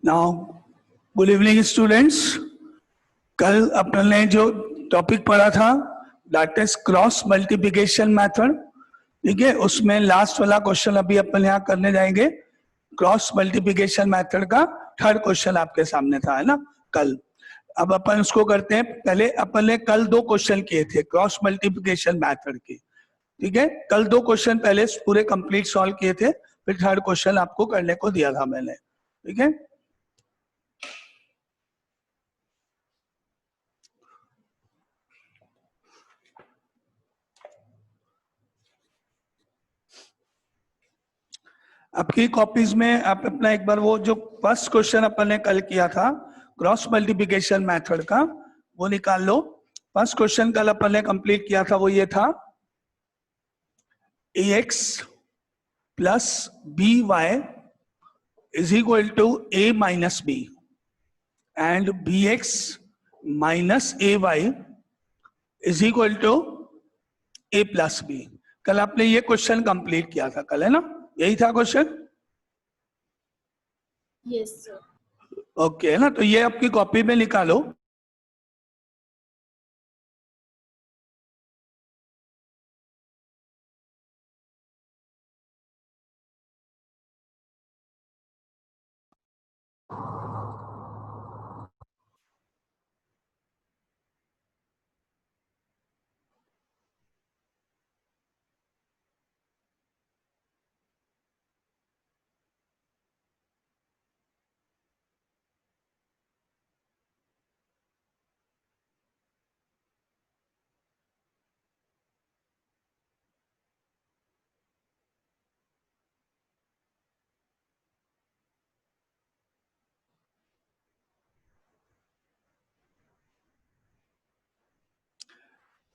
Now, good evening students. कल अपन ने जो टॉपिक पढ़ा था that is cross multiplication method, ठीक है, उसमें लास्ट वाला क्वेश्चन अभी अपन यहाँ करने जाएंगे। क्रॉस मल्टीप्लिकेशन मेथड का थर्ड क्वेश्चन आपके सामने था, है ना, कल। अब अपन उसको करते हैं। पहले अपन ने कल 2 क्वेश्चन किए थे क्रॉस मल्टीप्लिकेशन मेथड के, ठीक है। कल 2 क्वेश्चन पहले पूरे कंप्लीट सॉल्व किए थे, फिर थर्ड क्वेश्चन आपको करने को दिया था मैंने, ठीक है। आपकी कॉपीज में आप अपना एक बार वो जो फर्स्ट क्वेश्चन अपन ने कल किया था क्रॉस मल्टीप्लिकेशन मेथड का, वो निकाल लो। फर्स्ट क्वेश्चन कल अपन ने कंप्लीट किया था, वो ये था ax plus by is equal to a minus b and bx minus ay is equal to a plus b। कल आपने ये क्वेश्चन कंप्लीट किया था कल, है ना, यही था क्वेश्चन? Yes sir. ओके, है ना, तो ये आपकी कॉपी में निकालो।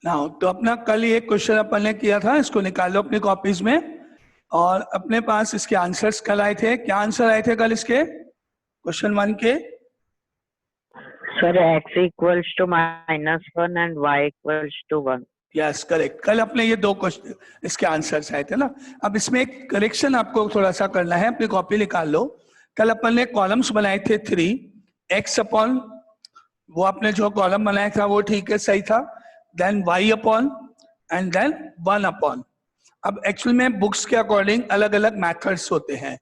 ना तो अपना कल ये क्वेश्चन अपन ने किया था, इसको निकालो अपनी कॉपीज में। और अपने पास इसके आंसर्स कल आए थे। क्या आंसर आए थे कल इसके क्वेश्चन 1 के? Sir x equals to -1 and y equals to 1। Yes correct. कल अपने ये 2 क्वेश्चन इसके आंसर्स आए थे ना। अब इसमें एक करेक्शन आपको थोड़ा सा करना है, अपनी कॉपी निकाल लो। कल अपन ने कॉलम्स बनाए थे 3 x अपॉन, वो आपने जो कॉलम बनाया था वो ठीक है, सही था। Then y upon and then 1 upon. अब एक्चुअल में बुक्स के अकॉर्डिंग अलग अलग मेथड्स होते हैं।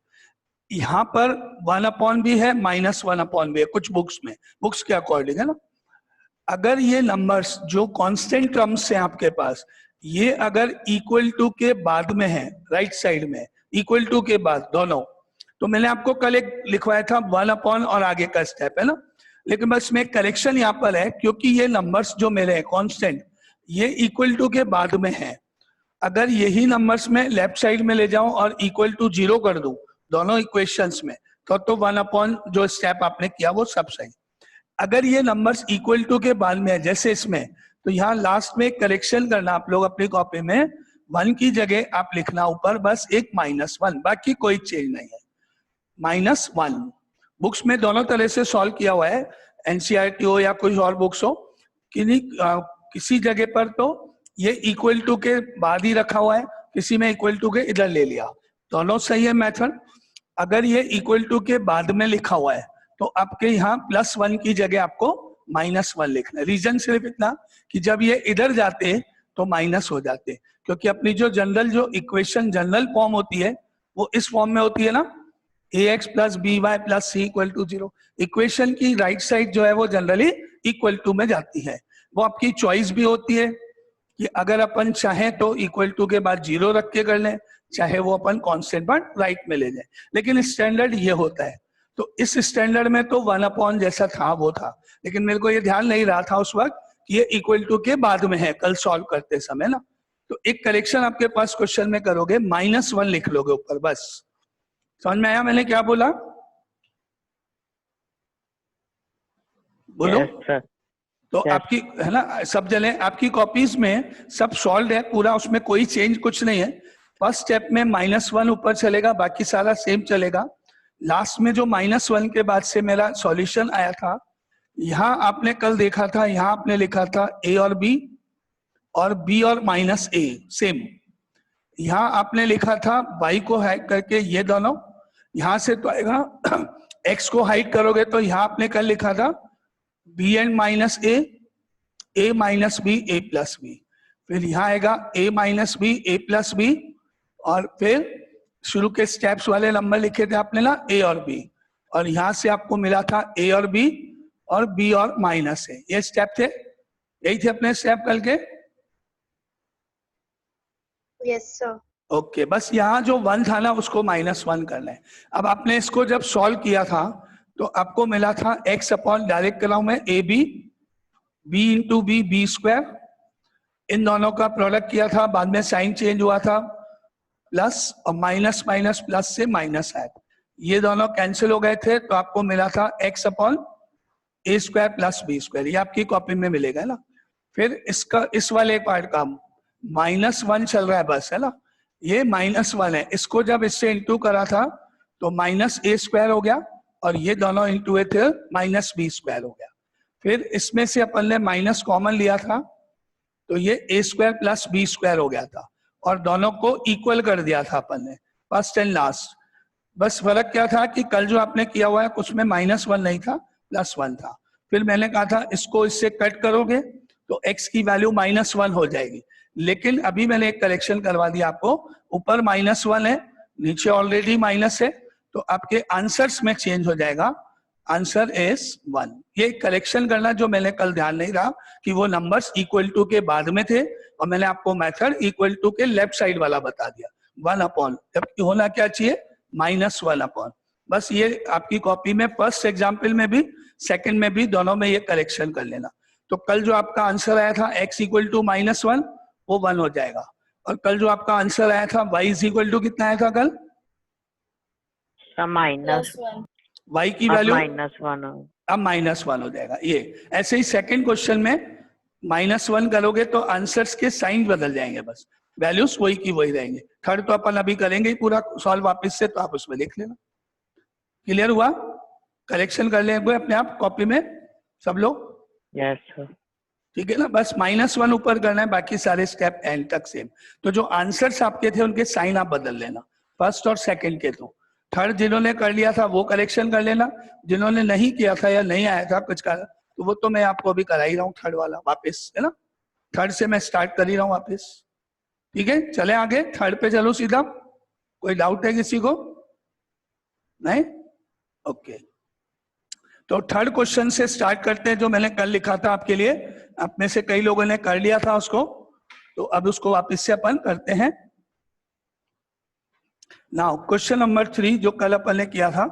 यहाँ पर 1 अपॉन भी है, -1 अपॉन भी है कुछ बुक्स में, बुक्स के अकॉर्डिंग, है ना। अगर ये नंबर्स जो कांस्टेंट टर्म्स हैं आपके पास, ये अगर इक्वल टू के बाद में है, राइट साइड में इक्वल टू के बाद दोनों, तो मैंने आपको कल एक लिखवाया था 1 और आगे का स्टेप है ना, लेकिन बस में करेक्शन यहाँ पर है, क्योंकि ये नंबर्स जो मेरे हैं कांस्टेंट, ये इक्वल टू के बाद में है। अगर यही नंबर्स में लेफ्ट साइड में ले जाऊं और इक्वल टू 0 कर दूं दोनों इक्वेशंस में, तो 1 जो स्टेप आपने किया वो सब सही। अगर ये नंबर्स इक्वल टू के बाद में है जैसे इसमें, तो यहाँ लास्ट में करेक्शन करना आप लोग अपनी कॉपी में, 1 की जगह आप लिखना ऊपर बस एक -1, बाकी कोई चेंज नहीं है, -1। बुक्स में दोनों तरह से सॉल्व किया हुआ है, एनसीईआरटी हो या कोई और बुक्स हो, किसी जगह पर तो ये इक्वल टू के बाद ही रखा हुआ है, किसी में इक्वल टू के इधर ले लिया, दोनों सही है मेथड। अगर ये इक्वल टू के बाद में लिखा हुआ है तो आपके यहाँ +1 की जगह आपको -1 लिखना है। रीजन सिर्फ इतना कि जब ये इधर जाते तो माइनस हो जाते, क्योंकि अपनी जो इक्वेशन जनरल फॉर्म होती है वो इस फॉर्म में होती है ना, ax + by + c = 0। इक्वेशन की राइट साइड जो है वो जनरली इक्वल टू में जाती है। वो आपकी चॉइस भी होती है कि अगर अपन चाहें तो इक्वल टू के बाद 0 रख के कर लें, चाहे वो अपन कांस्टेंट पर राइट में ले जाए, लेकिन स्टैंडर्ड ये होता है। तो इस स्टैंडर्ड में तो 1 जैसा था वो था, लेकिन मेरे को ये ध्यान नहीं रहा था उस वक्त कि ये इक्वल टू के बाद में है कल सॉल्व करते समय ना। तो एक करेक्शन आपके पास क्वेश्चन में करोगे, -1 लिख लोगे ऊपर, बस। समझ में आया मैंने क्या बोला? बोलो। Yes, sir. तो Yes. आपकी है ना, सब जने आपकी कॉपीज में सब सॉल्व है पूरा, उसमें कोई चेंज कुछ नहीं है। फर्स्ट स्टेप में -1 ऊपर चलेगा, बाकी सारा सेम चलेगा। लास्ट में जो -1 के बाद से मेरा सॉल्यूशन आया था, यहाँ आपने कल देखा था, यहाँ आपने लिखा था a और b और b और -a सेम। यहाँ आपने लिखा था y को हाइड करके ये दोनों, यहाँ से तो आएगा x को हाइड करोगे तो यहाँ आपने कल लिखा था b and -a, a - b, a + b। फिर यहाँ आएगा a - b, a + b, और फिर शुरू के स्टेप्स वाले नंबर लिखे थे आपने ना, a और b, और यहाँ से आपको मिला था a और b और b और -a। ये स्टेप थे, यही थे अपने स्टेप कल के। Yes sir. ओके, बस यहाँ जो 1 था ना उसको -1 करना है। अब आपने इसको जब सॉल्व किया था तो आपको मिला था x अपॉन, डायरेक्ट कर रहा हूं मैं, a b, b into b, b², इन दोनों का प्रोडक्ट किया था, बाद में साइन चेंज हुआ था, प्लस और माइनस माइनस प्लस से माइनस आया, ये दोनों कैंसिल हो गए थे, तो आपको मिला था x अपॉन a² + b²। ये आपकी कॉपी में मिलेगा ना। फिर इसका इस वाले पार्ट का -1 चल रहा है बस, है ना, ये -1 है, इसको जब इससे इंटू करा था तो -a² हो गया, और ये दोनों इंटू थे -b² हो गया। फिर इसमें से अपन ने माइनस कॉमन लिया था तो ये a² + b² हो गया था, और दोनों को इक्वल कर दिया था अपन ने, फर्स्ट एंड लास्ट। बस फर्क क्या था कि कल जो आपने किया हुआ है उसमें -1 नहीं था, +1 था। फिर मैंने कहा था इसको इससे कट करोगे तो x की वैल्यू -1 हो जाएगी, लेकिन अभी मैंने एक करेक्शन करवा दिया आपको, ऊपर -1 है, नीचे ऑलरेडी माइनस है, तो आपके आंसर्स में चेंज हो जाएगा, आंसर इज 1। ये करेक्शन करना जो मैंने कल ध्यान नहीं रहा कि वो नंबर्स इक्वल टू के बाद में थे, और मैंने आपको मेथड इक्वल टू के लेफ्ट साइड वाला बता दिया, 1 जबकि होना क्या चाहिए, -1। बस ये आपकी कॉपी में फर्स्ट एग्जाम्पल में भी सेकंड में भी दोनों में ये करेक्शन कर लेना। तो कल जो आपका आंसर आया था x = -1, वो 1 हो जाएगा, और कल जो आपका आंसर आया था y = कितना आया था कल, माइनस y की वैल्यू -1 अब -1 हो जाएगा। ये ऐसे ही सेकंड क्वेश्चन में -1 करोगे तो आंसर्स के साइन बदल जाएंगे, बस वैल्यूज वही की वही रहेंगे। थर्ड तो अपन अभी करेंगे ही पूरा सॉल्व वापस से, तो आप उसमें लिख लेना। क्लियर हुआ? करेक्शन कर लेंगे अपने आप कॉपी में सब लोग, यस सर। ठीक है ना। बस -1 ऊपर करना है, बाकी सारे स्टेप एंड तक सेम। तो जो आंसर्स आपके थे उनके साइन आप बदल लेना, फर्स्ट और सेकंड के। तो थर्ड जिन्होंने कर लिया था वो करेक्शन कर लेना, जिन्होंने नहीं किया था या नहीं आया था कुछ का, तो वो तो मैं आपको अभी करा ही रहा हूँ थर्ड वाला वापस, है ना। थर्ड से मैं स्टार्ट कर ही रहा हूँ वापस, ठीक है। चले आगे, थर्ड पे चलो सीधा। कोई डाउट है किसी को? नहीं? ओके, तो थर्ड क्वेश्चन से स्टार्ट करते हैं, जो मैंने कल लिखा था आपके लिए। आप में से कई लोगों ने कर लिया था उसको, तो अब उसको वापस से अपन करते हैं। नाउ क्वेश्चन नंबर 3 जो कल अपन ने किया था,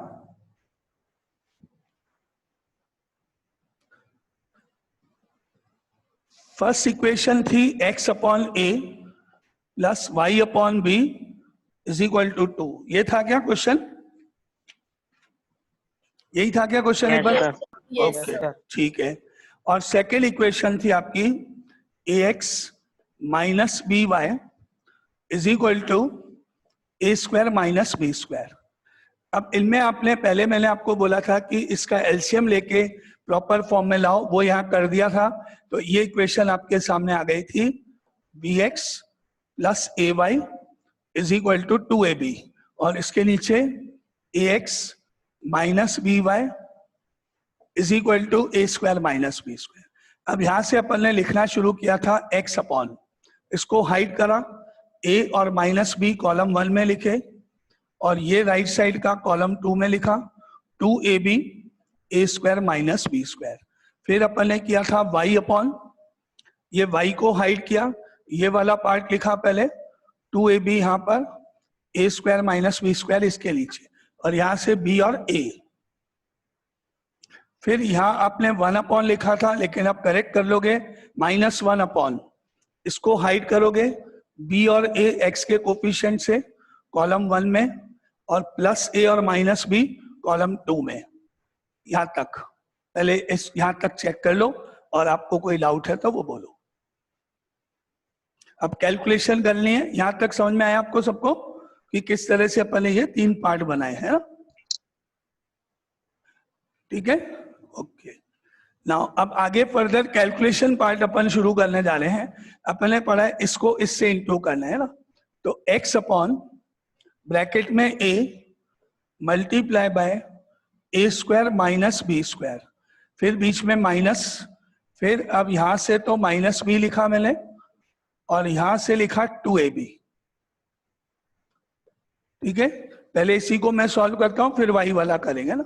फर्स्ट इक्वेशन थी x upon a plus y upon b is equal to 2। ये था क्या क्वेश्चन? यही था क्या क्वेश्चन? Yes, एक बार sir. Yes, okay sir. ठीक है। और सेकेंड इक्वेशन थी आपकी ax minus b y is equal to a square minus b square. अब इनमें आपने पहले मैंने आपको बोला था कि इसका एलसीएम लेके प्रॉपर फॉर्म में लाओ, वो यहाँ कर दिया था। तो ये इक्वेशन आपके सामने आ गई थी, b x plus a y is equal to 2ab, और इसके नीचे a x minus b y is equal to a square minus b square. अब यहां से अपन ने लिखना शुरू किया था x अपॉन, इसको हाइड करा, a और माइनस बी कॉलम 1 में लिखे, और ये राइट साइड का कॉलम 2 में लिखा, 2ab ए स्क्वायर माइनस बी स्क्वायर। फिर अपन ने किया था y अपॉन, ये y को हाइड किया, ये वाला पार्ट लिखा पहले, 2ab यहाँ पर, ए स्क्वायर माइनस बी स्क्वायर इसके नीचे, और यहां से b और a। फिर यहाँ आपने 1 अपॉन लिखा था, लेकिन आप करेक्ट कर लोगे, -1 अपॉन, इसको हाइड करोगे, b और a x के कोफिशिएंट से कॉलम 1 में, और प्लस a और माइनस b कॉलम 2 में। यहां तक पहले इस यहां तक चेक कर लो, और आपको कोई डाउट है तो वो बोलो। अब कैलकुलेशन करनी है। यहां तक समझ में आया आपको सबको कि किस तरह से अपन ने ये 3 पार्ट बनाए हैं ना? ठीक है, ओके। नाउ अब आगे फर्दर कैलकुलेशन पार्ट अपन शुरू करने जा रहे हैं। अपन ने पढ़ा है इसको इससे इंटू करना है ना, तो x अपॉन ब्रैकेट में a multiply by a square minus b square, फिर बीच में माइनस, फिर अब यहां से तो माइनस बी लिखा मैंने, और यहां से लिखा 2ab। ठीक है, पहले इसी को मैं सॉल्व करता हूं, फिर y वाला करेंगे ना।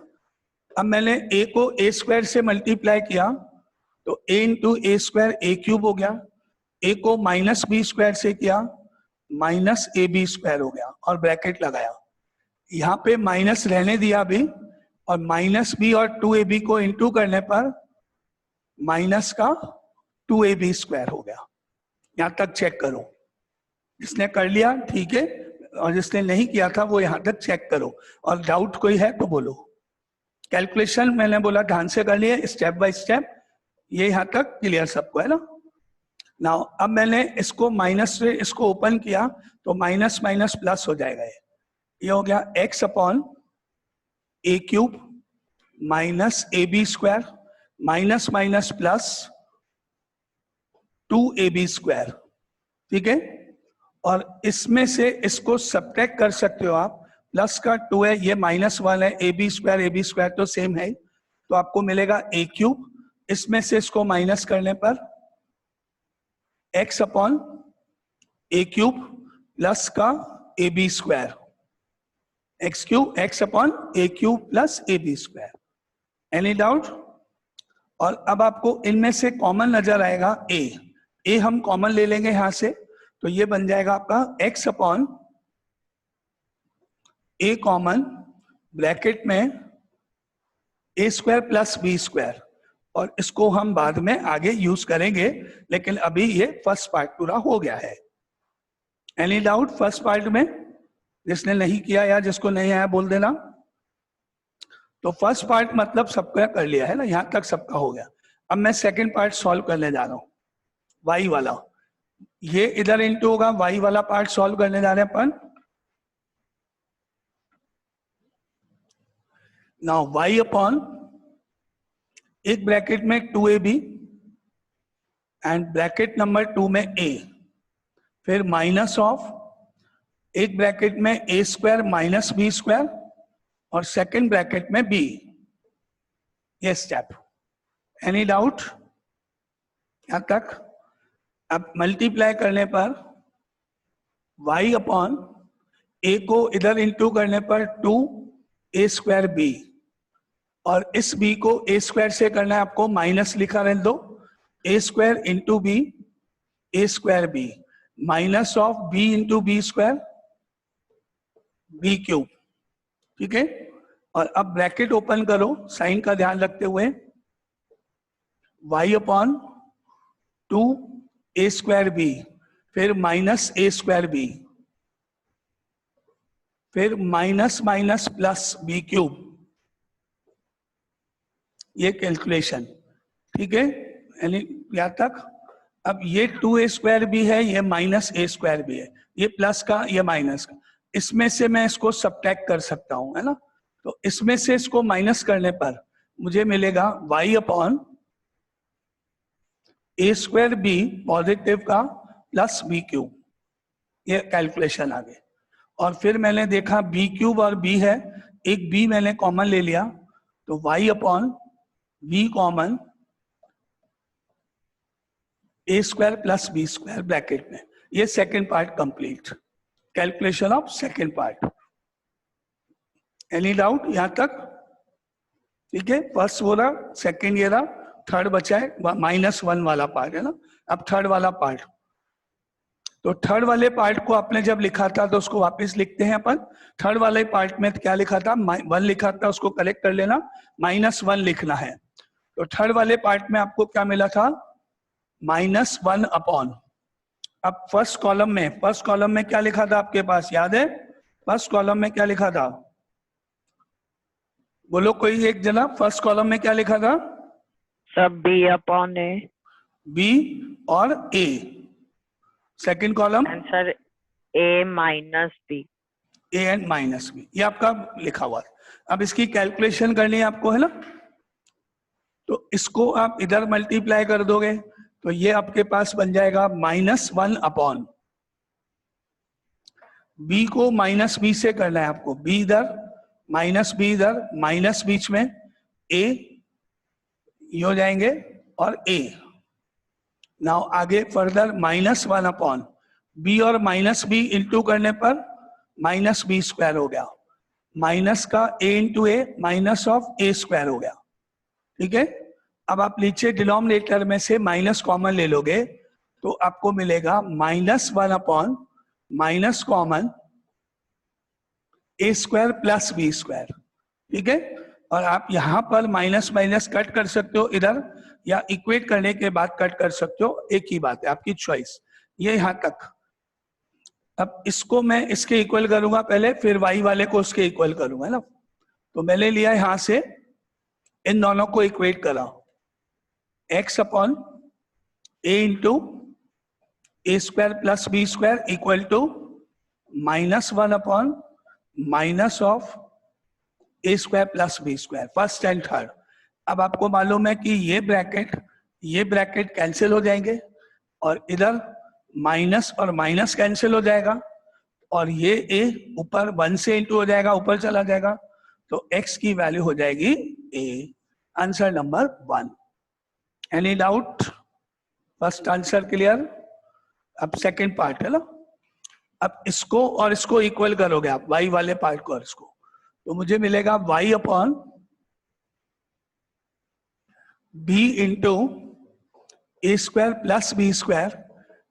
अब मैंने a को ए स्क्वायर से मल्टीप्लाई किया, तो a into A square A cube हो गया, a को माइनस बी स्क्वायर से किया, माइनस ए बी स्क्वायर हो गया, और ब्रैकेट लगाया। यहाँ पे माइनस रहने दिया अभी, और माइनस बी और 2ab को इंटू करने पर माइनस का 2ab स्क्वायर हो गया। यहाँ तक चेक करो, जिसने कर लिया ठीक है, और जिसने नहीं किया था वो यहाँ तक चेक करो, और डाउट कोई है तो बोलो। कैलकुलेशन मैंने बोला ध्यान से कर लिए, स्टेप बाय स्टेप, ये यहाँ तक क्लियर सबको है ना? नाउ अब मैंने इसको माइनस से इसको ओपन किया, तो माइनस माइनस प्लस हो जाएगा। ये हो गया x upon a cube minus a b square minus minus plus 2ab square. ठीक है, और इसमें से इसको सब्ट्रैक्ट कर सकते हो आप, प्लस का 2 है, ये -1 है, ए बी स्क्वायर तो सेम है, तो आपको मिलेगा ए क्यूब, इसमें से इसको माइनस करने पर x upon a cube plus का a b square, x upon a cube plus a b square. Any doubt? और अब आपको इनमें से कॉमन नजर आएगा a हम कॉमन ले लेंगे यहां से, तो ये बन जाएगा आपका x upon a common bracket में ए स्क्वायर प्लस बी स्क्वायर, और इसको हम बाद में आगे यूज करेंगे, लेकिन अभी ये फर्स्ट पार्ट पूरा हो गया है। एनी डाउट फर्स्ट पार्ट में? जिसने नहीं किया या जिसको नहीं आया बोल देना। तो फर्स्ट पार्ट मतलब सबका कर लिया है ना, यहां तक सबका हो गया। अब मैं सेकंड पार्ट सॉल्व करने जा रहा हूं, y वाला। ये इधर इंटू होगा, y वाला पार्ट सॉल्व करने जा रहे हैं अपन। नाउ y अपॉन एक ब्रैकेट में 2ab एंड ब्रैकेट नंबर 2 में a, फिर माइनस ऑफ एक ब्रैकेट में ए स्क्वायर माइनस बी स्क्वायर, और सेकंड ब्रैकेट में b। ये स्टेप। एनी डाउट यहां तक? अब मल्टीप्लाई करने पर y अपॉन a को इधर इंटू करने पर 2a स्क्वायर b, और इस b को a स्क्वायर से करना है आपको, माइनस लिखा रहने दो, a square into b, a square b, minus of b into b square, b cube, ठीक है। और अब ब्रैकेट ओपन करो साइन का ध्यान रखते हुए, y अपॉन 2a² b, फिर माइनस a² b, फिर minus minus plus b cube, ये कैलकुलेशन, ठीक है। यानी यहाँ तक। अब ये 2a² भी है, ये माइनस a² भी है, ये प्लस का ये माइनस का, इसमें से मैं इसको सब्ट्रैक्ट कर सकता हूं, है ना। तो इसमें से इसको माइनस करने पर मुझे मिलेगा y upon a² b positive का प्लस b क्यूब, ये कैलकुलेशन आ गई। और फिर मैंने देखा b क्यूब और b है, एक b मैंने कॉमन ले लिया, तो y upon b common a² plus b² bracket में, ये second part complete, calculation of second part. Any doubt यहां तक? ठीक है, फर्स्ट वो रहा, सेकेंड ये रहा, थर्ड बचा है -1 वाला पार्ट, है ना। अब थर्ड वाला पार्ट, तो थर्ड वाले पार्ट को आपने जब लिखा था तो उसको वापस लिखते हैं अपन। थर्ड वाले पार्ट में क्या लिखा था, 1 लिखा था, उसको करेक्ट कर लेना, -1 लिखना है। तो थर्ड वाले पार्ट में आपको क्या मिला था, -1 अपॉन, अब फर्स्ट कॉलम में क्या लिखा था आपके पास, याद है? फर्स्ट कॉलम में क्या लिखा था, बोलो कोई एक जना, फर्स्ट कॉलम में क्या लिखा था? सब b upon a बी और a. Second column answer a minus b। A and minus b, ये आपका लिखा हुआ है। अब इसकी कैलकुलेशन करनी है आपको, है ना। तो इसको आप इधर मल्टीप्लाई कर दोगे तो ये आपके पास बन जाएगा -1 अपॉन, बी को माइनस बी से करना है आपको, बी इधर माइनस बी इधर, माइनस बीच में ए, ये हो जाएंगे और ए। नाउ आगे फर्दर -1 अपॉन बी और माइनस बी इंटू करने पर -b² हो गया, माइनस का a into a minus of a² हो गया, ठीक है। अब आप नीचे डिनोमिनेटर में से माइनस कॉमन ले लोगे तो आपको मिलेगा -1 upon minus common a² plus b², ठीक है। और आप यहां पर माइनस माइनस कट कर सकते हो इधर, या इक्वेट करने के बाद कट कर सकते हो, एक ही बात है, आपकी चॉइस। ये यहां तक। अब इसको मैं इसके इक्वल करूंगा पहले, फिर y वाले को उसके इक्वल करूंगा, है ना। तो मैंने लिया यहां से, इन दोनों को इक्वेट करा, x upon a into a² plus b² equal to -1 upon minus of a² plus b², first and third. अब आपको मालूम है कि ये ब्रैकेट कैंसिल हो जाएंगे, और इधर माइनस और माइनस कैंसिल हो जाएगा, और ये a ऊपर 1 से इंटू हो जाएगा, ऊपर चला जाएगा, तो x की वैल्यू हो जाएगी a। Answer number 1। Any doubt? First answer clear. अब सेकंड पार्ट है ना, अब इसको और इसको इक्वल करोगे आप, y वाले पार्ट को और इसको, तो मुझे मिलेगा y upon b into a² plus b²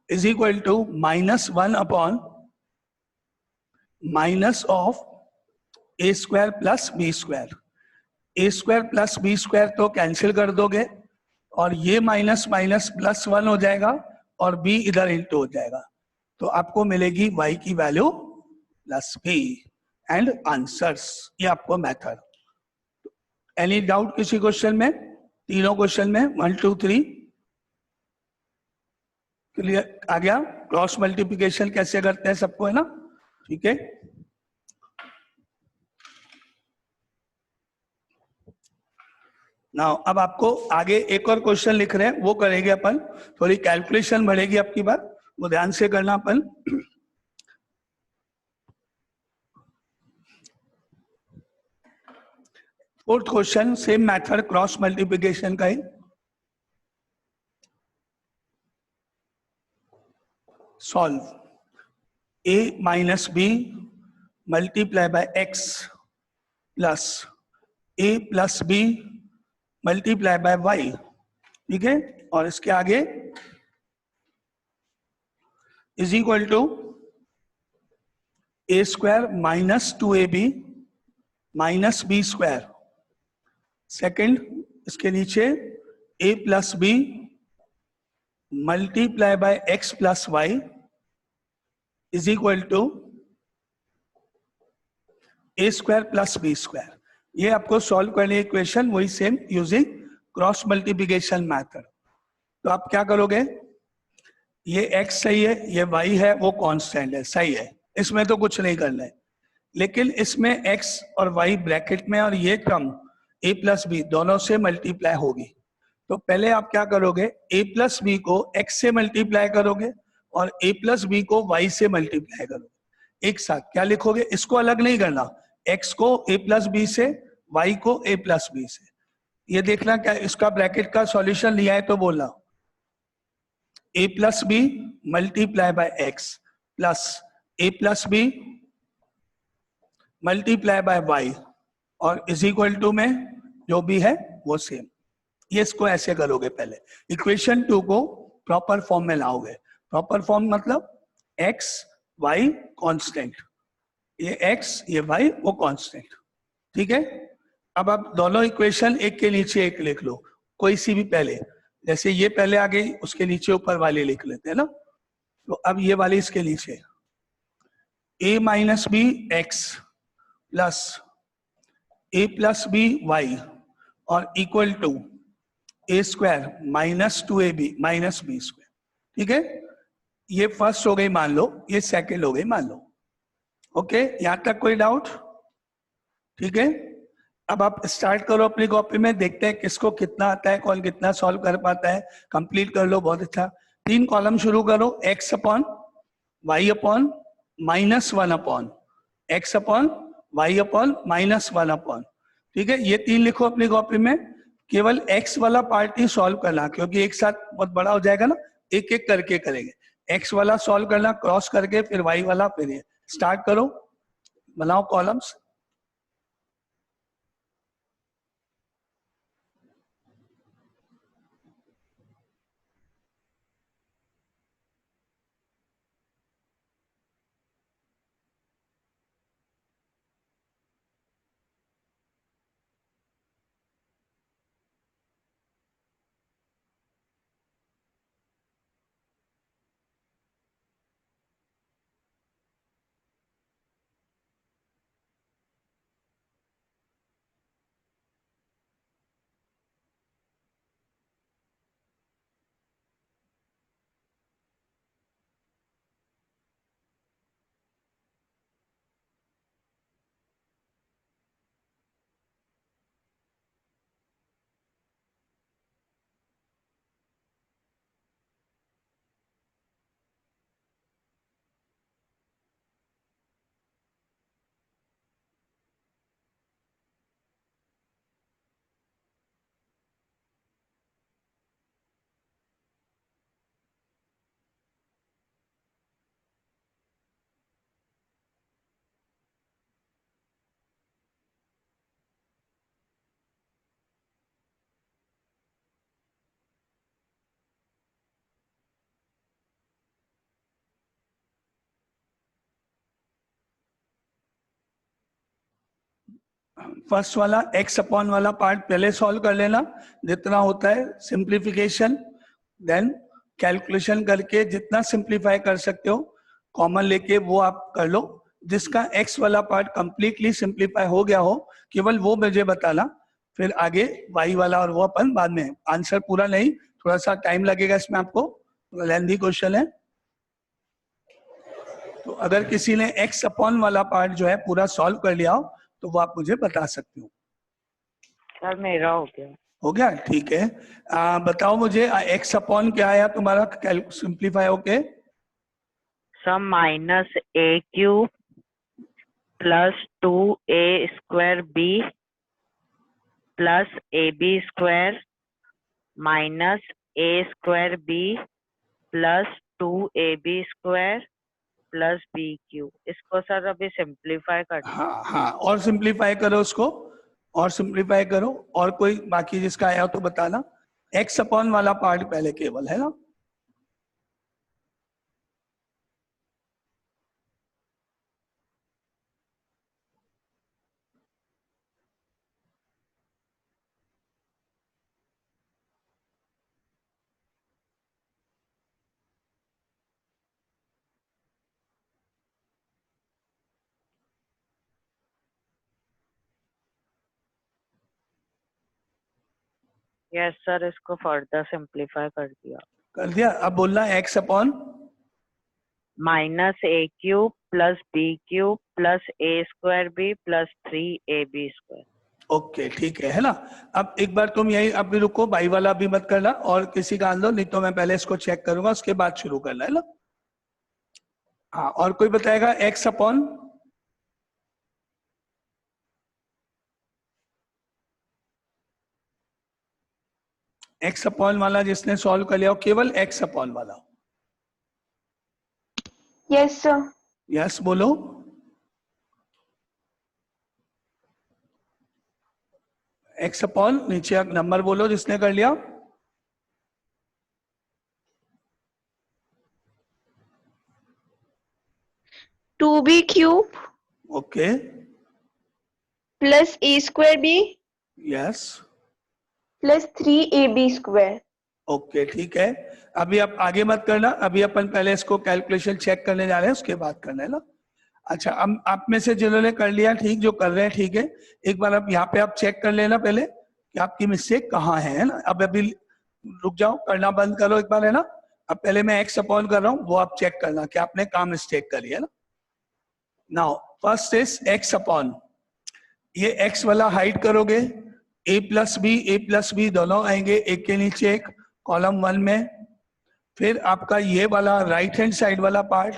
is equal to -1 upon minus of a² plus b²। a² plus b² तो कैंसिल कर दोगे, और ये माइनस माइनस +1 हो जाएगा, और b इधर इंटू हो जाएगा, तो आपको मिलेगी y की वैल्यू +b एंड आंसर्स। ये आपको मेथड। एनी डाउट किसी क्वेश्चन में? तीनों क्वेश्चन में 1 2 3 क्लियर आ गया। क्रॉस मल्टीप्लिकेशन कैसे करते हैं सबको, है ना, ठीक है। नाउ अब आपको आगे एक और क्वेश्चन लिख रहे हैं, वो करेंगे अपन, थोड़ी कैलकुलेशन बढ़ेगी आपकी बात, वो ध्यान से करना अपन। Fourth question same method, cross multiplication का ही। Solve a minus b multiply by x plus a plus b multiply by y, ठीक है। और इसके आगे is equal to a square minus 2ab minus b square. Second, इसके नीचे a plus b multiply by x plus y is equal to a square plus b square. ये आपको solve करनी है इक्वेशन, वही same using cross multiplication method. तो आप क्या करोगे, ये x सही है, ये y है, वो कांस्टेंट है, सही है, इसमें तो कुछ नहीं करना है। लेकिन इसमें x और y ब्रैकेट में और ये टर्म a प्लस बी दोनों से मल्टीप्लाई होगी। तो पहले आप क्या करोगे, a प्लस बी को x से मल्टीप्लाई करोगे और a प्लस बी को y से मल्टीप्लाई करोगे। एक साथ क्या लिखोगे, इसको अलग नहीं करना, x को a प्लस बी से, y को a प्लस बी से। ये देखना क्या इसका ब्रैकेट का सॉल्यूशन लिया है तो बोलना a plus b multiply by x plus a plus b multiply by y और इज इक्वल टू में जो भी है वो सेम। ये इसको ऐसे करोगे, पहले इक्वेशन 2 को प्रॉपर फॉर्म में लाओगे। प्रॉपर फॉर्म मतलब x y कांस्टेंट, ये x ये y वो कांस्टेंट, ठीक है। अब आप दोनों इक्वेशन एक के नीचे एक लिख लो, कोई सी भी पहले, जैसे ये पहले आ गई उसके नीचे ऊपर वाली लिख लेते हैं ना। तो अब ये वाली इसके नीचे a minus b x plus a plus b y और equal to a square minus 2ab minus b square, ठीक है। ये फर्स्ट हो गई मान लो, ये सेकंड हो गई मान लो। ओके, यहां तक कोई डाउट? ठीक है, अब आप स्टार्ट करो अपनी कॉपी में, देखते हैं किसको कितना आता है, कौन कितना सॉल्व कर पाता है। कंप्लीट कर लो, बहुत अच्छा। 3 कॉलम शुरू करो, x upon y upon minus 1 upon x upon y upon minus 1 upon, ठीक है। ये 3 लिखो अपनी कॉपी में। केवल x वाला पार्ट ही सॉल्व करना, क्योंकि एक साथ बहुत बड़ा हो जाएगा ना, एक एक करके करेंगे। x वाला सॉल्व करना क्रॉस करके, फिर y वाला, फिर ये। स्टार्ट करो, बनाओ कॉलम्स। फर्स्ट वाला x अपॉन वाला पार्ट पहले सॉल्व कर लेना, जितना होता है सिंप्लीफिकेशन, देन कैलकुलेशन करके जितना सिंप्लीफाई कर सकते हो कॉमन लेके वो आप कर लो। जिसका x वाला पार्ट कंप्लीटली सिंप्लीफाई हो गया हो केवल वो मुझे बताना, फिर आगे y वाला और वो अपन बाद में। आंसर पूरा नहीं, थोड़ा सा टाइम लगेगा इसमें, आपको लेंथी क्वेश्चन है। तो अगर किसी ने x अपॉन वाला पार्ट जो है पूरा सॉल्व कर लिया हो तो वो आप मुझे बता सकते हो। सर मेरा हो गया। हो गया, ठीक है। बताओ मुझे x अपॉन क्या आया तुम्हारा सिंप्लीफाई होके? Sir minus a cube plus 2a square b plus a b square minus a square b plus 2ab square plus b cube. इसको सर अभी सिंप्लीफाई करना। हाँ हाँ, और सिंप्लीफाई करो उसको, और सिंप्लीफाई करो। और कोई बाकी जिसका आया हो तो बताना। x अपॉन वाला पार्ट पहले केवल है ना। यस सर, इसको फर्दर सिंप्लीफाई कर दिया। कर दिया। अब बोलना x upon minus a cube plus b cube plus a square b plus 3ab square. Okay ठीक है ना। अब एक बार तुम यही अभी रुको, बाई वाला भी मत करना और किसी का आंदो, नहीं तो मैं पहले इसको चेक करूंगा उसके बाद शुरू करना है ना। हाँ, और कोई बताएगा x अपॉन x अपॉन वाला जिसने सॉल्व कर लिया हो, केवल x अपॉन वाला। Yes sir. यस बोलो। x अपॉन नीचे नंबर बोलो जिसने कर लिया। Two b cube okay plus a square b yes plus 3ab square. Okay ठीक है। अभी आप आगे मत करना, अभी अपन पहले इसको कैलकुलेशन चेक करने जा रहे हैं, उसके बाद करना है ना। अच्छा, अब आप में से जिन्होंने कर लिया ठीक, जो कर रहे हैं ठीक है, एक बार आप यहाँ पे आप चेक कर लेना पहले कि आपकी मिस्टेक कहाँ है ना। अब अभी रुक जाओ, करना बंद करो एक बार, है ना। अब पहले मैं x अपॉन कर रहा हूँ, वो आप चेक करना कि आपने कहाँ मिस्टेक करी है ना। Now first is x upon, ये x वाला हाइड करोगे, a प्लस बी दोनों आएंगे एक के नीचे एक कॉलम 1 में। फिर आपका ये वाला राइट हैंड साइड वाला पार्ट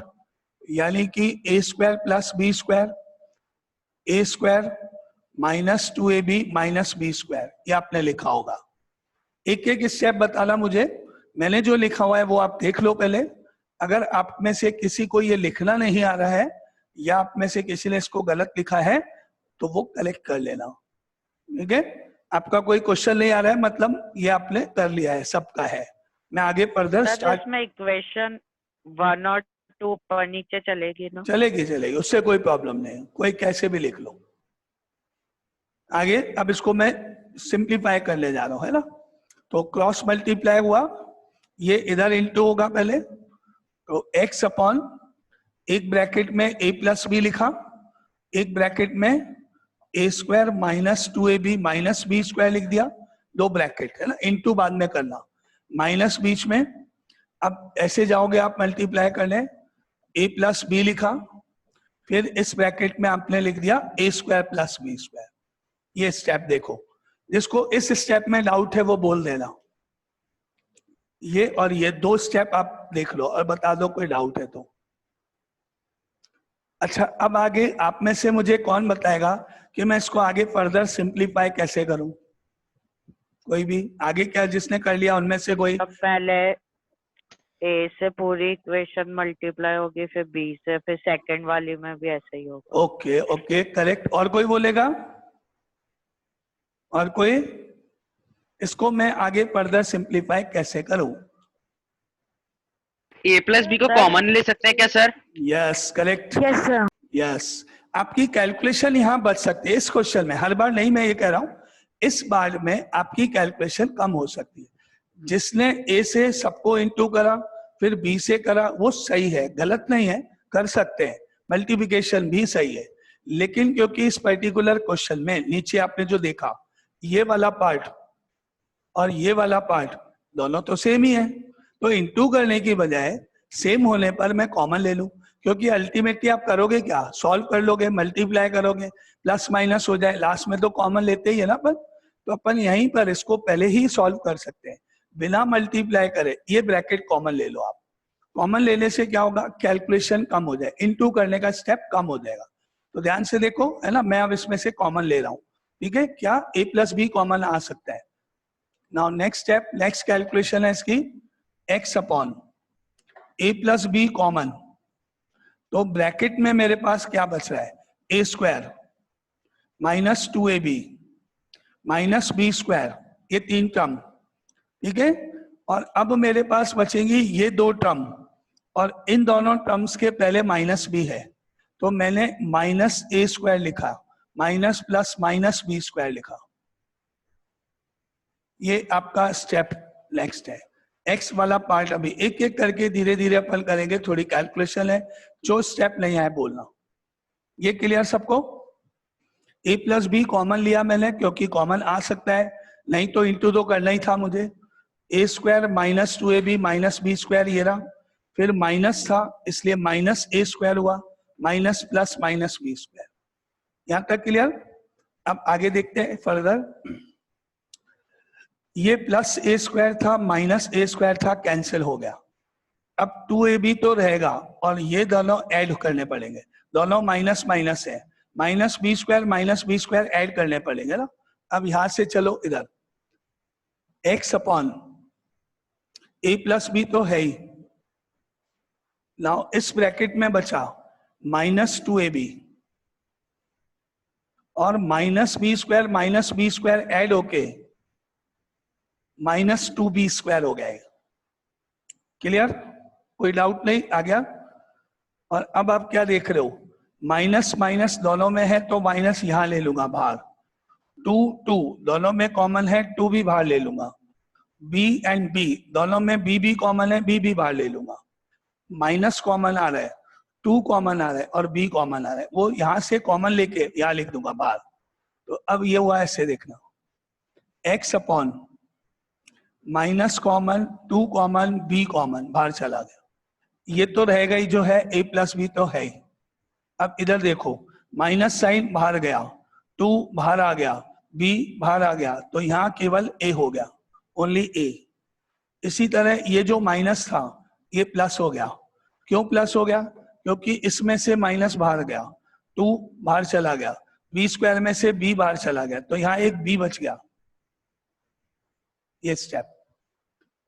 यानी कि a square plus b square, a square minus 2ab minus b square, ये आपने लिखा होगा। एक एक स्टेप बताना मुझे, मैंने जो लिखा हुआ है वो आप देख लो पहले। अगर आप में से किसी को ये लिखना नहीं आ रहा है या आप में से किसी ने इसको गलत लिखा है तो वो कलेक्ट कर लेना, ठीक है। आपका कोई क्वेश्चन नहीं आ रहा है मतलब ये आपने कर लिया है, सबका है। मैं आगे फर्दर सर स्टार्ट, इसमें इक्वेशन 1 और 2 ऊपर नीचे चलेगी ना? चलेगी उससे कोई प्रॉब्लम नहीं, कोई कैसे भी लिख लो। आगे अब इसको मैं सिंप्लीफाई करने जा रहा हूं, है ना। तो क्रॉस मल्टीप्लाई हुआ, ये इधर इंटू होगा पहले, तो x अपॉन एक ब्रैकेट में a प्लस बी लिखा, एक ब्रैकेट में a square minus 2ab minus b square लिख दिया, दो ब्रैकेट है ना, इंटू बाद में करना, माइनस बीच में। अब ऐसे जाओगे आप मल्टीप्लाई करने, a प्लस बी लिखा, फिर इस ब्रैकेट में आपने लिख दिया a square plus b square. ये स्टेप देखो, जिसको इस स्टेप में डाउट है वो बोल देना। ये और ये दो स्टेप आप देख लो और बता दो कोई डाउट है तो। अच्छा, अब आगे आप में से मुझे कौन बताएगा कि मैं इसको आगे फर्दर सिंप्लीफाई कैसे करूं? कोई भी आगे, क्या जिसने कर लिया उनमें से कोई? अब पहले ए से पूरी इक्वेशन मल्टीप्लाई होगी, फिर बी से, फिर सेकंड वाली में भी ऐसे ही होगा। Okay okay correct. और कोई बोलेगा? और कोई? इसको मैं आगे फर्दर सिंप्लीफाई कैसे करूं? ए प्लस बी को सर- कॉमन ले सकते हैं क्या sir? Yes correct, yes sir. Yes. आपकी कैलकुलेशन यहाँ बच सकती है इस क्वेश्चन में, हर बार नहीं मैं ये कह रहा हूं, इस बार में आपकी कैलकुलेशन कम हो सकती है। जिसने ए से सबको इंटू करा फिर बी से करा वो सही है, गलत नहीं है, कर सकते हैं, मल्टीप्लिकेशन भी सही है। लेकिन क्योंकि इस पर्टिकुलर क्वेश्चन में नीचे आपने जो देखा, ये वाला पार्ट और ये वाला पार्ट दोनों तो सेम ही है, तो इंटू करने की बजाय सेम होने पर मैं कॉमन ले लूं, क्योंकि अल्टीमेटली आप करोगे क्या, सॉल्व कर लोगे, मल्टीप्लाई करोगे, प्लस माइनस हो जाए, लास्ट में तो कॉमन लेते ही है ना अपन। तो अपन यहीं पर इसको पहले ही सॉल्व कर सकते हैं बिना मल्टीप्लाई करे। ये ब्रैकेट कॉमन ले लो आप, कॉमन लेने से क्या होगा, कैलकुलेशन कम हो जाए, इंटू करने का स्टेप कम हो जाएगा। तो ध्यान से देखो, है ना, मैं अब इसमें से कॉमन ले रहा हूं, ठीक है। क्या a प्लस बी कॉमन आ सकता है? Now next step, next calculation है इसकी, x upon a plus b common, तो ब्रैकेट में मेरे पास क्या बच रहा है, a square minus 2ab minus b square, ये तीन टर्म, ठीक है। और अब मेरे पास बचेंगी ये दो टर्म, और इन दोनों टर्म्स के पहले माइनस भी है, तो मैंने माइनस a स्क्वायर लिखा, minus plus minus b square लिखा। ये आपका स्टेप नेक्स्ट है। x वाला पार्ट अभी एक एक करके धीरे धीरे अपन करेंगे, थोड़ी कैलकुलेशन है, जो स्टेप नहीं है बोलना। ये क्लियर सबको? a प्लस बी कॉमन लिया मैंने क्योंकि कॉमन आ सकता है, नहीं तो इंटू तो करना ही था मुझे। A square minus 2ab minus b square ये रहा, फिर माइनस था इसलिए माइनस ए स्क्वायर हुआ, minus plus minus b square. यहां तक क्लियर? अब आगे देखते हैं फर्दर। ये प्लस ए स्क्वायर था माइनस ए स्क्वायर था, कैंसिल हो गया। अब 2ab तो रहेगा और ये दोनों ऐड करने पड़ेंगे, दोनों माइनस माइनस है, माइनस बी स्क्वायर ऐड करने पड़ेंगे ना। अब यहां से चलो इधर, x अपॉन ए प्लस बी तो है ही, नाउ इस ब्रैकेट में बचा माइनस 2ab और माइनस बी स्क्वायर ऐड होके माइनस 2b स्क्वायर हो गया। क्लियर? कोई डाउट नहीं आ गया? और अब आप क्या देख रहे हो, माइनस माइनस दोनों में है तो माइनस यहां ले लूंगा बाहर, 2 दोनों में कॉमन है, 2 भी बाहर ले लूंगा, b एंड b दोनों में b भी कॉमन है, b भी बाहर ले लूंगा, माइनस कॉमन आ रहा है, 2 कॉमन आ रहा है और b कॉमन आ रहा है, वो यहां से कॉमन लेके यहां लिख दूंगा बाहर। तो अब ये हुआ ऐसे देखना, x upon minus common, 2 common, b common बाहर चला गया, ये तो रहेगा ही जो है, a प्लस बी तो है ही। अब इधर देखो, माइनस साइन बाहर गया, 2 बाहर आ गया, b बाहर आ गया, तो यहाँ केवल a हो गया, ओनली a। इसी तरह ये जो माइनस था ये प्लस हो गया। क्यों प्लस हो गया? क्योंकि इसमें से माइनस बाहर गया, 2 बाहर चला गया, b स्क्वायर में से b बाहर चला गया, तो यहाँ एक b बच गया। ये स्टेप।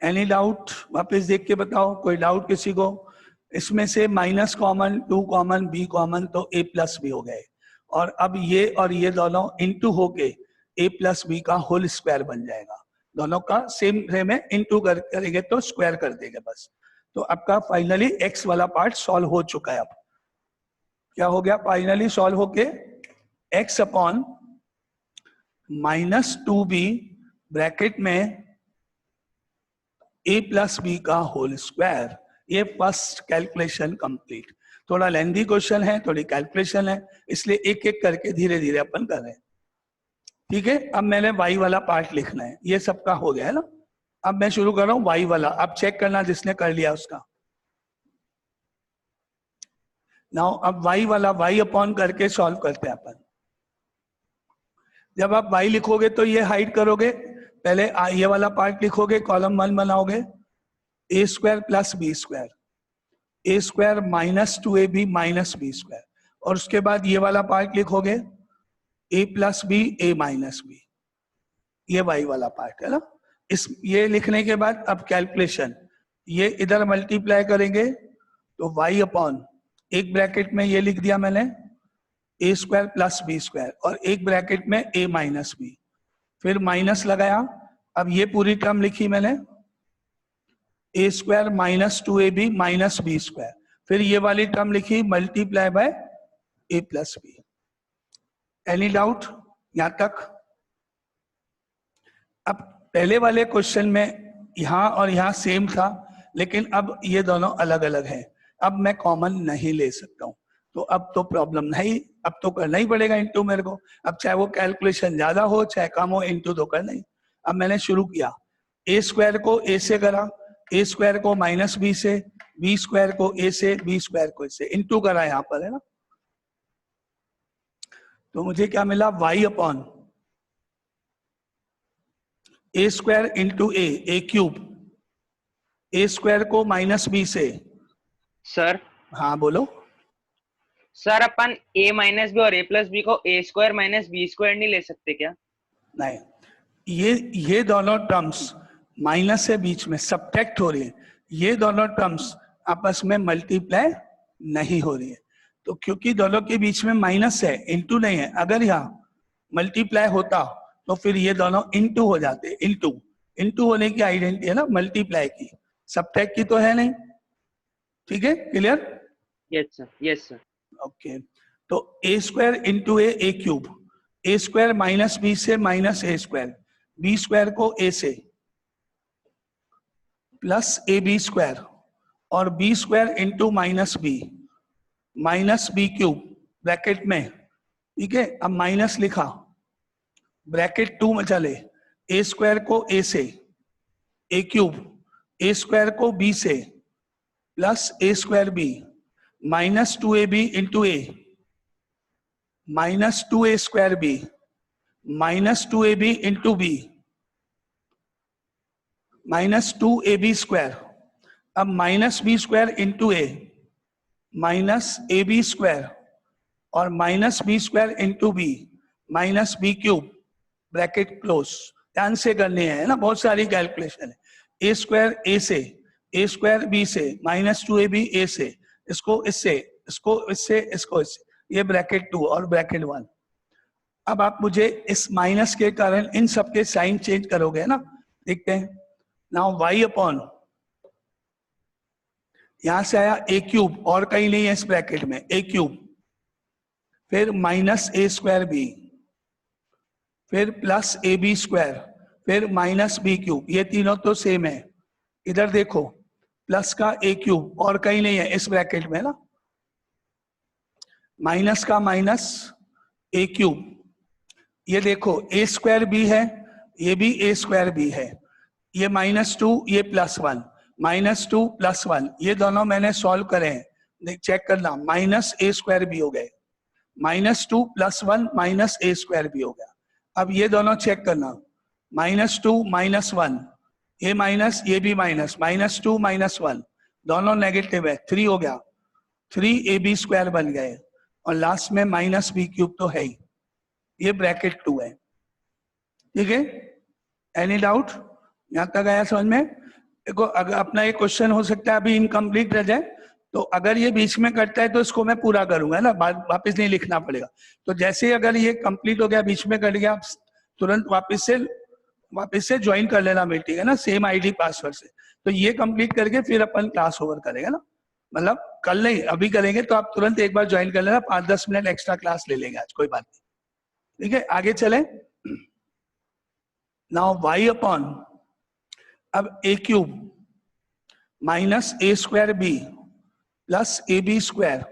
Any doubt? वापस देख के बताओ, कोई डाउट किसी को? इसमें से minus common, 2 common, b common, तो a प्लस बी हो गए, और अब ये और ये दोनों इंटू होके a प्लस बी का होल स्क्वायर बन जाएगा। दोनों का सेम वे में इंटू करेंगे तो स्क्वायर कर देंगे बस। तो आपका फाइनली x वाला पार्ट सॉल्व हो चुका है। अब क्या हो गया? फाइनली सॉल्व होके x upon minus 2b bracket में a प्लस बी का होल स्क्वायर। ये फर्स्ट कैलकुलेशन कंप्लीट। थोड़ा लेंथी क्वेश्चन है, थोड़ी कैलकुलेशन है, इसलिए एक एक करके धीरे धीरे अपन कर रहे हैं। ठीक है, अब मैंने y वाला पार्ट लिखना है, ये सबका हो गया है ना। अब मैं शुरू कर रहा हूं y वाला, अब चेक करना जिसने कर लिया उसका। नाउ अब y वाला y अपॉन करके सॉल्व करते हैं अपन। जब आप y लिखोगे तो ये हाइड करोगे, पहले ये वाला पार्ट लिखोगे, कॉलम 1 बनाओगे, a square plus b square, a square minus 2ab minus b square, और उसके बाद ये वाला पार्ट लिखोगे a plus b a minus b, ये y वाला पार्ट है ना। इस ये लिखने के बाद अब कैलकुलेशन, ये इधर मल्टीप्लाई करेंगे तो y अपॉन, एक ब्रैकेट में ये लिख दिया मैंने a square plus b square, और एक ब्रैकेट में a माइनस बी, फिर माइनस लगाया। अब ये पूरी टर्म लिखी मैंने, a square minus 2ab minus b square, फिर ये वाली टर्म लिखी multiply by a plus b. Any doubt यहां तक? अब पहले वाले क्वेश्चन में यहां और यहां सेम था, लेकिन अब ये दोनों अलग अलग हैं। अब मैं कॉमन नहीं ले सकता हूं, तो अब तो प्रॉब्लम नहीं, अब तो करना ही पड़ेगा इंटू मेरे को। अब चाहे वो कैलकुलेशन ज्यादा हो चाहे कम हो, इंटू तो करना ही। अब मैंने शुरू किया, ए स्क्वायर को ए से करा, ए स्क्वायर को माइनस बी से, बी स्क्वायर को ए से, बी स्क्वायर को इससे, इंटू करा यहां पर, है ना। तो मुझे क्या मिला? y upon a square into a cube, a square को माइनस बी से। सर हाँ बोलो। सर अपन a माइनस बी और a प्लस बी को a square minus b square नहीं ले सकते क्या? नहीं, ये दोनों टर्म्स माइनस से बीच में सब्ट्रैक्ट हो रही है, ये दोनों टर्म्स आपस में मल्टीप्लाई नहीं हो रही है। तो क्योंकि दोनों के बीच में माइनस है, इंटू नहीं है, अगर यहाँ मल्टीप्लाई होता तो फिर ये दोनों इंटू हो जाते। इंटू होने की आइडेंटिटी है ना मल्टीप्लाई की, सब्ट्रैक्ट की तो है नहीं। ठीक है, क्लियर? Yes sir. ओके, तो a square into a cube, a square minus b से minus a square, b square को ए से, प्लस ए बी स्क्वायर, और b square into minus b cube bracket में। ठीक है, अब माइनस लिखा, ब्रैकेट 2 में चले, ए स्क्वायर को ए से, ए क्यूब ए स्क्वायर को बी से plus a square b minus 2ab into a minus 2a square b minus 2ab into b minus 2ab square, अब minus b square into a minus a b square और minus b square into b minus b cube bracket close. ध्यान से करनी है ना, बहुत सारी calculation है। ए स्क्वायर ए से, ए स्क्वायर बी से माइनस 2ab ए से, इसको इससे, इसको इससे, इसको इससे, ये ब्रैकेट 2 और ब्रैकेट 1। अब आप मुझे इस माइनस के कारण इन सबके साइन चेंज करोगे ना, देखते हैं। नाउ y अपॉन, यहां से आया ए क्यूब और कहीं नहीं है इस ब्रैकेट में, ए क्यूब, फिर माइनस ए स्क्वायर बी, फिर प्लस ए बी स्क्वायर, फिर माइनस बी क्यूब, ये तीनों तो सेम है। इधर देखो प्लस का ए क्यूब और कहीं नहीं है इस ब्रैकेट में ना, माइनस का माइनस ए क्यूब, ये देखो ए स्क्वायर बी है, ये भी ए स्क्वायर बी है, ये -2 ये +1, -2 +1, ये दोनों मैंने सॉल्व करे हैं, चेक करना, माइनस ए स्क्वायर भी हो गए, -2 +1 माइनस ए स्क्वायर भी हो गया। अब ये दोनों चेक करना, -2 -1, ये माइनस ये भी माइनस, -2 -1 दोनों नेगेटिव है, 3 हो गया, 3ab स्क्वायर बन गए और लास्ट में माइनस बी क्यूब तो है ही, ये ब्रैकेट 2 है। ठीक है, एनी डाउट? यहां तक आया समझ में? देखो अगर अपना ये क्वेश्चन हो सकता है अभी इनकम्प्लीट रह जाए, तो अगर ये बीच में कटता है तो इसको मैं पूरा करूंगा ना, वापस नहीं लिखना पड़ेगा। तो जैसे ही अगर ये कंप्लीट हो गया, बीच में कट गया, तुरंत वापस से ज्वाइन कर लेना मीटिंग, है ना, सेम आईडी पासवर्ड से। तो ये कंप्लीट करके फिर अपन क्लास ओवर करेंगे ना, मतलब कल नहीं अभी करेंगे, तो आप तुरंत एक बार ज्वाइन कर लेना, 5-10 मिनट एक्स्ट्रा क्लास ले लेंगे आज, कोई बात नहीं। ठीक है, आगे चले। नाउ y अपॉन, अब a cube minus a square b plus a b square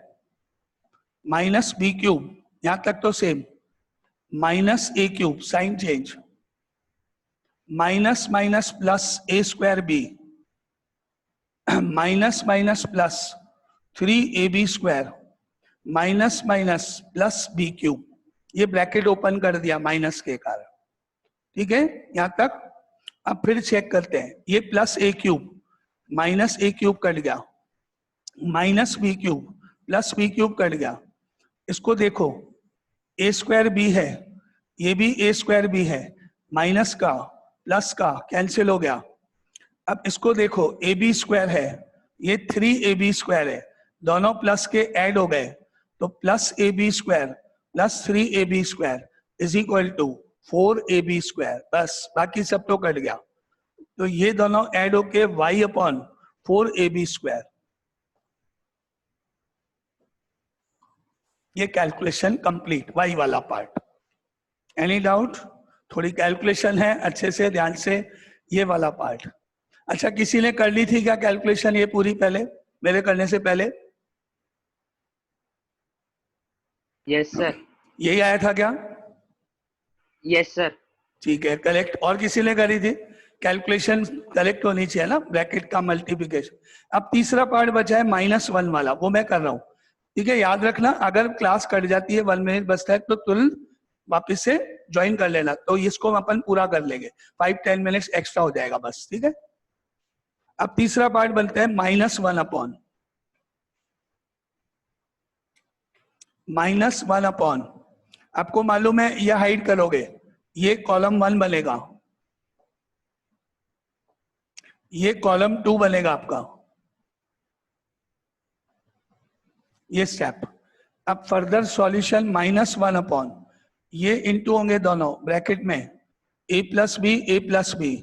minus b cube, यहां तक तो same, minus a cube, sign change, minus minus plus a square b minus minus plus 3ab square minus minus plus b cube, ये bracket open कर दिया minus के कारण। ठीक है, यहां तक। अब फिर चेक करते हैं, ये plus a cube minus a cube cut गया, minus b cube plus b cube cut गया, इसको देखो ए स्क्वायर बी है, ये भी ए स्क्वायर बी है, माइनस का प्लस का कैंसिल हो गया। अब इसको देखो ए बी स्क्वायर है, ये 3ab स्क्वायर है, दोनों प्लस के ऐड हो गए, तो plus a b square plus 3ab square is equal to 4ab square, बस बाकी सब तो कट गया। तो ये दोनों ऐड होके y अपॉन 4ab स्क्वायर, ये कैलकुलेशन कंप्लीट, y वाला पार्ट। Any doubt? थोड़ी कैलकुलेशन है, अच्छे से ध्यान से, ये वाला पार्ट। अच्छा, किसी ने कर ली थी क्या कैलकुलेशन ये पूरी पहले, मेरे करने से पहले? Yes sir. यही आया था क्या? Yes sir. ठीक है, करेक्ट। और किसी ने करी थी? कैलकुलेशन करेक्ट होनी चाहिए ना, ब्रैकेट का मल्टीप्लिकेशन। अब तीसरा पार्ट बचा है -1 वाला, वो मैं कर रहा हूँ। ठीक है, याद रखना, अगर क्लास कट जाती है 1 मिनट बचता है तो तुरंत वापस से ज्वाइन कर लेना, तो इसको अपन पूरा कर लेंगे, 5-10 मिनट्स एक्स्ट्रा हो जाएगा बस। ठीक है, अब तीसरा पार्ट बनता है -1 अपॉन, -1 अपॉन, आपको मालूम है यह हाइड करोगे, ये कॉलम 1 बनेगा, ये कॉलम 2 बनेगा आपका, ये स्टेप। अब फर्दर सॉल्यूशन -1 अपॉन, ये इंटू होंगे दोनों ब्रैकेट में, a प्लस बी